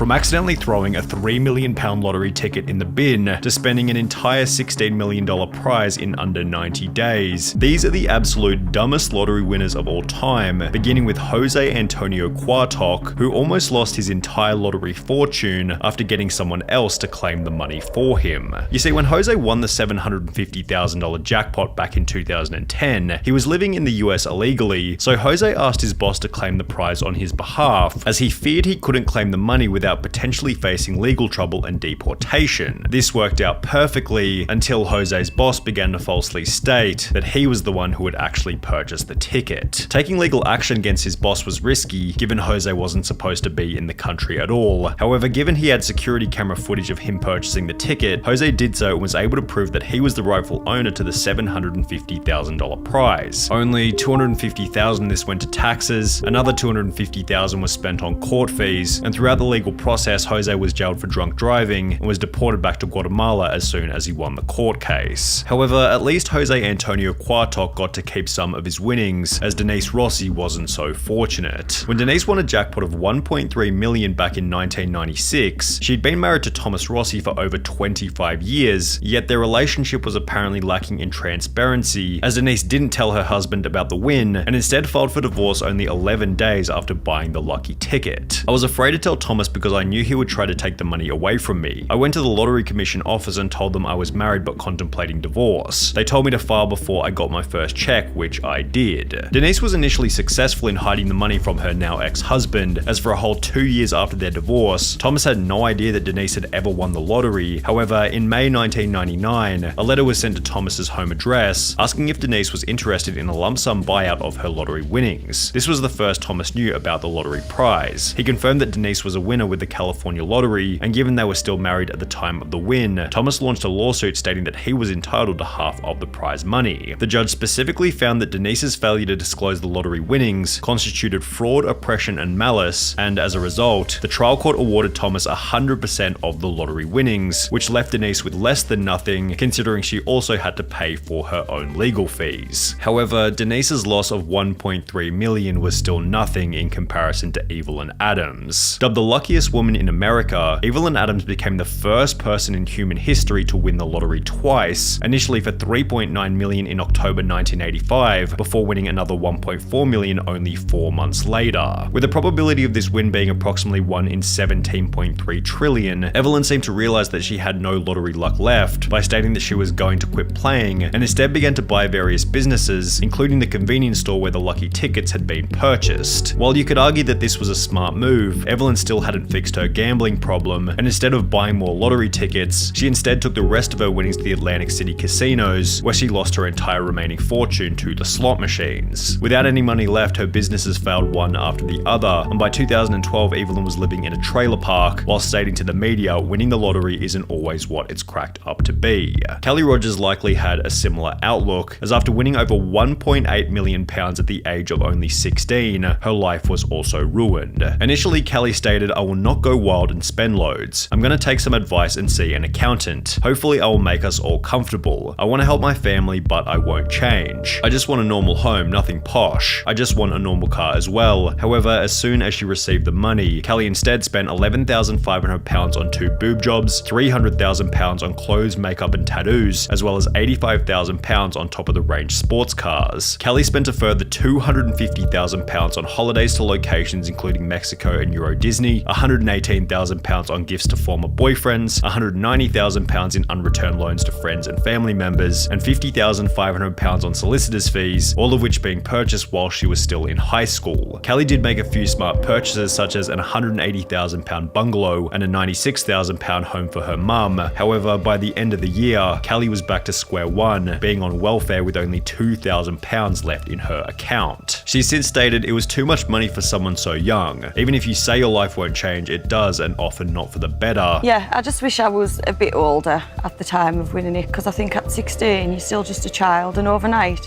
from accidentally throwing a £3 million lottery ticket in the bin to spending an entire $16 million prize in under 90 days. These are the absolute dumbest lottery winners of all time, beginning with Jose Antonio Cuartoc, who almost lost his entire lottery fortune after getting someone else to claim the money for him. You see, when Jose won the $750,000 jackpot back in 2010, he was living in the US illegally, so Jose asked his boss to claim the prize on his behalf, as he feared he couldn't claim the money without potentially facing legal trouble and deportation. This worked out perfectly until Jose's boss began to falsely state that he was the one who had actually purchased the ticket. Taking legal action against his boss was risky, given Jose wasn't supposed to be in the country at all. However, given he had security camera footage of him purchasing the ticket, Jose did so and was able to prove that he was the rightful owner to the $750,000 prize. Only $250,000 this went to taxes, another $250,000 was spent on court fees, and throughout the legal process, Jose was jailed for drunk driving and was deported back to Guatemala as soon as he won the court case. However, at least Jose Antonio Cuartoc got to keep some of his winnings, as Denise Rossi wasn't so fortunate. When Denise won a jackpot of $1.3 million back in 1996, she'd been married to Thomas Rossi for over 25 years, yet their relationship was apparently lacking in transparency, as Denise didn't tell her husband about the win and instead filed for divorce only 11 days after buying the lucky ticket. I was afraid to tell Thomas because I knew he would try to take the money away from me. I went to the Lottery Commission office and told them I was married but contemplating divorce. They told me to file before I got my first check, which I did. Denise was initially successful in hiding the money from her now ex-husband, as for a whole 2 years after their divorce, Thomas had no idea that Denise had ever won the lottery. However, in May 1999, a letter was sent to Thomas's home address asking if Denise was interested in a lump sum buyout of her lottery winnings. This was the first Thomas knew about the lottery prize. He confirmed that Denise was a winner with the California lottery, and given they were still married at the time of the win, Thomas launched a lawsuit stating that he was entitled to half of the prize money. The judge specifically found that Denise's failure to disclose the lottery winnings constituted fraud, oppression, and malice, and as a result, the trial court awarded Thomas 100% of the lottery winnings, which left Denise with less than nothing, considering she also had to pay for her own legal fees. However, Denise's loss of $1.3 million was still nothing in comparison to Evelyn Adams. Dubbed the luckiest woman in America, Evelyn Adams became the first person in human history to win the lottery twice, initially for $3.9 million in October 1985, before winning another $1.4 million only 4 months later. With the probability of this win being approximately 1 in 17.3 trillion, Evelyn seemed to realize that she had no lottery luck left by stating that she was going to quit playing, and instead began to buy various businesses, including the convenience store where the lucky tickets had been purchased. While you could argue that this was a smart move, Evelyn still hadn't fixed her gambling problem, and instead of buying more lottery tickets, she instead took the rest of her winnings to the Atlantic City casinos, where she lost her entire remaining fortune to the slot machines. Without any money left, her businesses failed one after the other, and by 2012, Evelyn was living in a trailer park, while stating to the media, winning the lottery isn't always what it's cracked up to be. Kelly Rogers likely had a similar outlook, as after winning over £1.8 million at the age of only 16, her life was also ruined. Initially, Kelly stated, "I will not go wild and spend loads. I'm going to take some advice and see an accountant. Hopefully I will make us all comfortable. I want to help my family, but I won't change. I just want a normal home, nothing posh. I just want a normal car as well." However, as soon as she received the money, Kelly instead spent £11,500 on 2 boob jobs, £300,000 on clothes, makeup, and tattoos, as well as £85,000 on top of the range sports cars. Kelly spent a further £250,000 on holidays to locations including Mexico and Euro Disney, £118,000 on gifts to former boyfriends, £190,000 in unreturned loans to friends and family members, and £50,500 on solicitors' fees, all of which being purchased while she was still in high school. Kelly did make a few smart purchases, such as an £180,000 bungalow and a £96,000 home for her mum. However, by the end of the year, Kelly was back to square one, being on welfare with only £2,000 left in her account. She's since stated, "It was too much money for someone so young. Even if you say your life won't change, it does, and often not for the better." Yeah, I just wish I was a bit older at the time of winning it, because I think at 16 you're still just a child, and overnight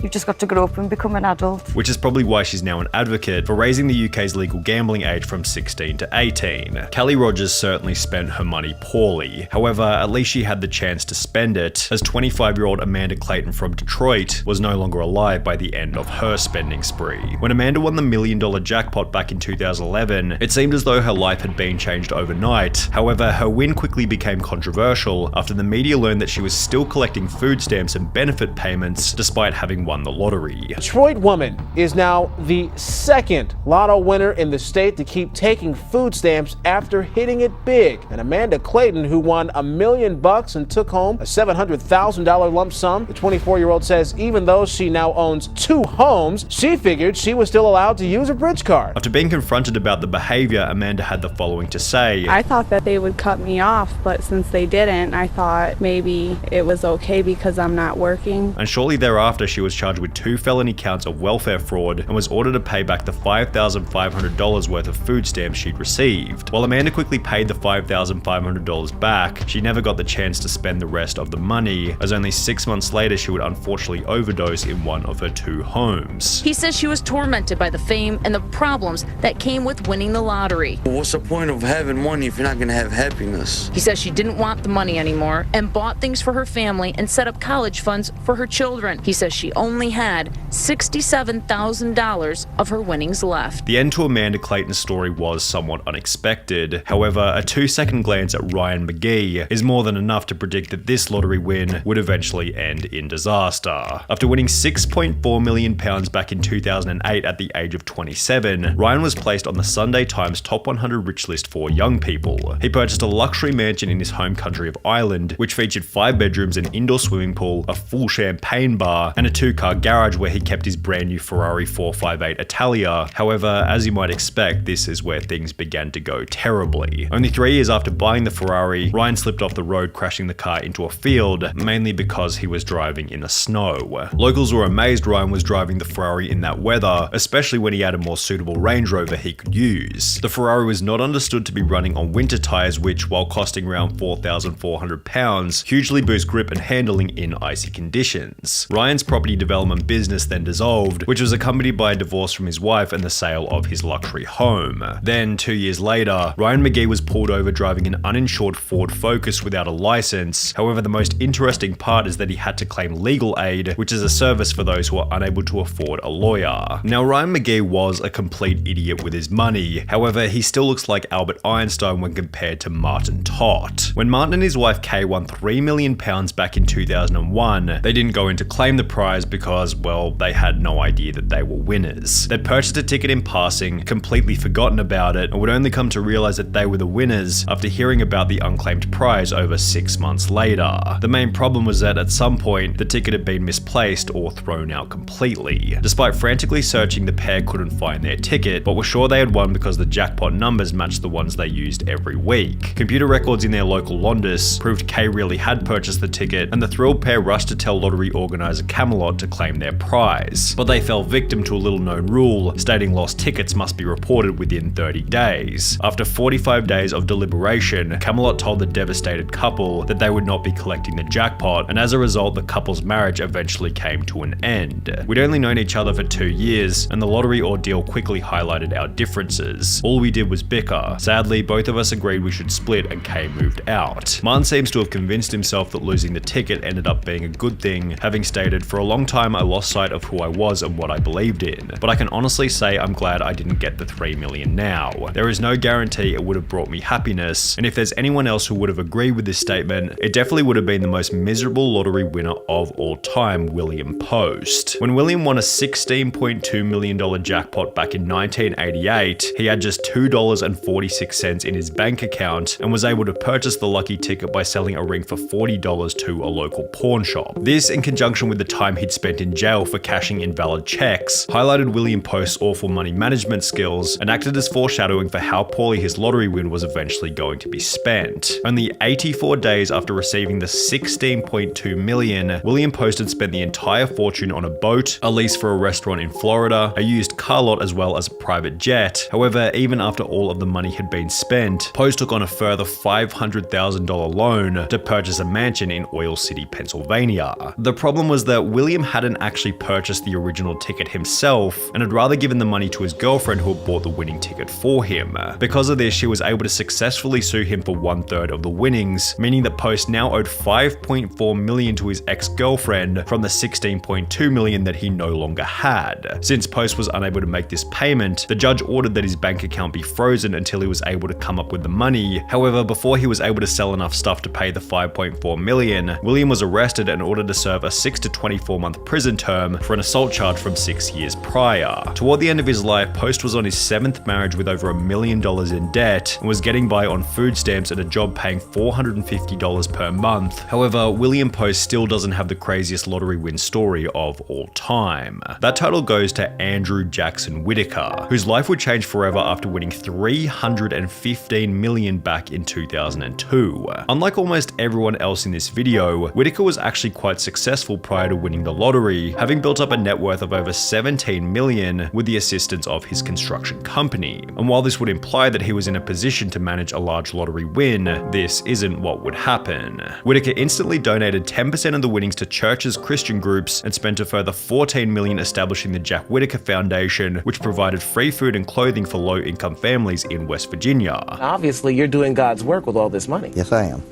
You've just got to grow up and become an adult. Which is probably why she's now an advocate for raising the UK's legal gambling age from 16 to 18. Kelly Rogers certainly spent her money poorly. However, at least she had the chance to spend it, as 25-year-old Amanda Clayton from Detroit was no longer alive by the end of her spending spree. When Amanda won the $1 million jackpot back in 2011, it seemed as though her life had been changed overnight. However, her win quickly became controversial after the media learned that she was still collecting food stamps and benefit payments despite having won the lottery. Detroit woman is now the second lotto winner in the state to keep taking food stamps after hitting it big. And Amanda Clayton, who won $1 million and took home a $700,000 lump sum, the 24-year-old says even though she now owns 2 homes, she figured she was still allowed to use a bridge card. After being confronted about the behavior, Amanda had the following to say. I thought that they would cut me off, but since they didn't, I thought maybe it was okay because I'm not working. And shortly thereafter, she was charged with 2 felony counts of welfare fraud and was ordered to pay back the $5,500 worth of food stamps she'd received. While Amanda quickly paid the $5,500 back, she never got the chance to spend the rest of the money, as only 6 months later she would unfortunately overdose in one of her 2 homes. He says she was tormented by the fame and the problems that came with winning the lottery. What's the point of having money if you're not going to have happiness? He says she didn't want the money anymore and bought things for her family and set up college funds for her children. He says she only had $67,000 of her winnings left. The end to Amanda Clayton's story was somewhat unexpected. However, a 2-second glance at Ryan McGee is more than enough to predict that this lottery win would eventually end in disaster. After winning £6.4 million back in 2008 at the age of 27, Ryan was placed on the Sunday Times Top 100 Rich list for young people. He purchased a luxury mansion in his home country of Ireland, which featured 5 bedrooms, an indoor swimming pool, a full champagne bar, and a 2-car garage where he kept his brand new Ferrari 458 Italia. However, as you might expect, this is where things began to go terribly. Only 3 years after buying the Ferrari, Ryan slipped off the road, crashing the car into a field, mainly because he was driving in the snow. Locals were amazed Ryan was driving the Ferrari in that weather, especially when he had a more suitable Range Rover he could use. The Ferrari was not understood to be running on winter tyres, which, while costing around £4,400, hugely boost grip and handling in icy conditions. Ryan's property development business then dissolved, which was accompanied by a divorce from his wife and the sale of his luxury home. Then, 2 years later, Ryan McGee was pulled over driving an uninsured Ford Focus without a license. However, the most interesting part is that he had to claim legal aid, which is a service for those who are unable to afford a lawyer. Now, Ryan McGee was a complete idiot with his money. However, he still looks like Albert Einstein when compared to Martin Tott. When Martin and his wife Kay won £3 million back in 2001, they didn't go in to claim the prize because, well, they had no idea that they were winners. They'd purchased a ticket in passing, completely forgotten about it, and would only come to realize that they were the winners after hearing about the unclaimed prize over 6 months later. The main problem was that at some point, the ticket had been misplaced or thrown out completely. Despite frantically searching, the pair couldn't find their ticket, but were sure they had won because the jackpot numbers matched the ones they used every week. Computer records in their local Londis proved Kay really had purchased the ticket, and the thrilled pair rushed to tell lottery organizer Camelot to claim their prize. But they fell victim to a little-known rule, stating lost tickets must be reported within 30 days. After 45 days of deliberation, Camelot told the devastated couple that they would not be collecting the jackpot, and as a result, the couple's marriage eventually came to an end. We'd only known each other for 2 years, and the lottery ordeal quickly highlighted our differences. All we did was bicker. Sadly, both of us agreed we should split, and Kay moved out. Martin seems to have convinced himself that losing the ticket ended up being a good thing, having stated, "For a long time I lost sight of who I was and what I believed in, but I can honestly say I'm glad I didn't get the $3 million now. There is no guarantee it would have brought me happiness, and if there's anyone else who would have agreed with this statement, it definitely would have been the most miserable lottery winner of all time, William Post." When William won a $16.2 million jackpot back in 1988, he had just $2.46 in his bank account and was able to purchase the lucky ticket by selling a ring for $40 to a local pawn shop. This, in conjunction with the time he'd spent in jail for cashing invalid checks, highlighted William Post's awful money management skills and acted as foreshadowing for how poorly his lottery win was eventually going to be spent. Only 84 days after receiving the $16.2 million, William Post had spent the entire fortune on a boat, a lease for a restaurant in Florida, a used used car lot as well as a private jet. However, even after all of the money had been spent, Post took on a further $500,000 loan to purchase a mansion in Oil City, Pennsylvania. The problem was that William hadn't actually purchased the original ticket himself and had rather given the money to his girlfriend who had bought the winning ticket for him. Because of this, she was able to successfully sue him for 1/3 of the winnings, meaning that Post now owed $5.4 million to his ex-girlfriend from the $16.2 million that he no longer had. Since Post was unable to make this payment, the judge ordered that his bank account be frozen until he was able to come up with the money. However, before he was able to sell enough stuff to pay the $5.4 million, William was arrested and ordered to serve a 6 to 24-month prison term for an assault charge from 6 years prior. Toward the end of his life, Post was on his 7th marriage with over $1 million in debt and was getting by on food stamps at a job paying $450 per month. However, William Post still doesn't have the craziest lottery win story of all time. That title goes to Andrew Jackson Whitaker, whose life would change forever after winning $315 million back in 2002. Unlike almost everyone else in this video, Whitaker was actually quite successful prior to winning the lottery, having built up a net worth of over $17 million with the assistance of his construction company. And while this would imply that he was in a position to manage a large lottery win, this isn't what would happen. Whitaker instantly donated 10% of the winnings to churches, Christian groups, and spent a further $14 million establishing the Jack Whitaker Foundation, which provided free food and clothing for low-income families in West Virginia. Obviously, you're doing God's work with all this money. Yes, I am.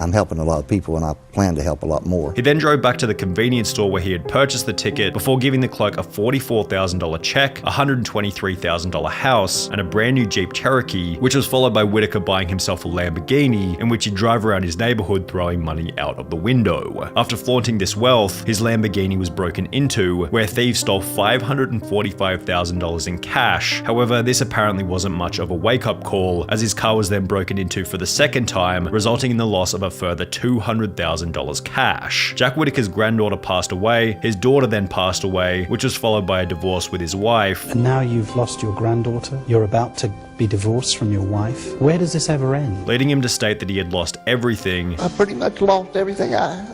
I'm helping a lot of people, and I plan to help a lot more. He then drove back to the convenience store where he had purchased the ticket before giving the clerk a $44,000 check, a $123,000 house, and a brand new Jeep Cherokee, which was followed by Whitaker buying himself a Lamborghini, in which he'd drive around his neighborhood throwing money out of the window. After flaunting this wealth, his Lamborghini was broken into, where thieves stole $545,000 in cash. However, this apparently wasn't much of a wake-up call, as his car was then broken into for the second time, resulting in the loss of a further $200,000 cash. Jack Whitaker's granddaughter passed away, his daughter then passed away, which was followed by a divorce with his wife. And now you've lost your granddaughter, you're about to be divorced from your wife. Where does this ever end? Leading him to state that he had lost everything. I pretty much lost everything I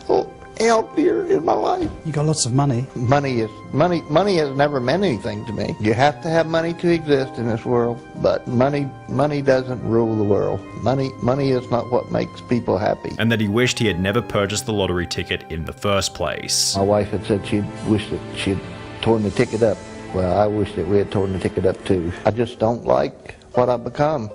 held dear in my life. You got lots of money. Money has never meant anything to me. You have to have money to exist in this world, but money doesn't rule the world. Money is not what makes people happy. And that he wished he had never purchased the lottery ticket in the first place. My wife had said she'd wished that she'd torn the ticket up. Well, I wish that we had torn the ticket up too. I just don't like what I've become.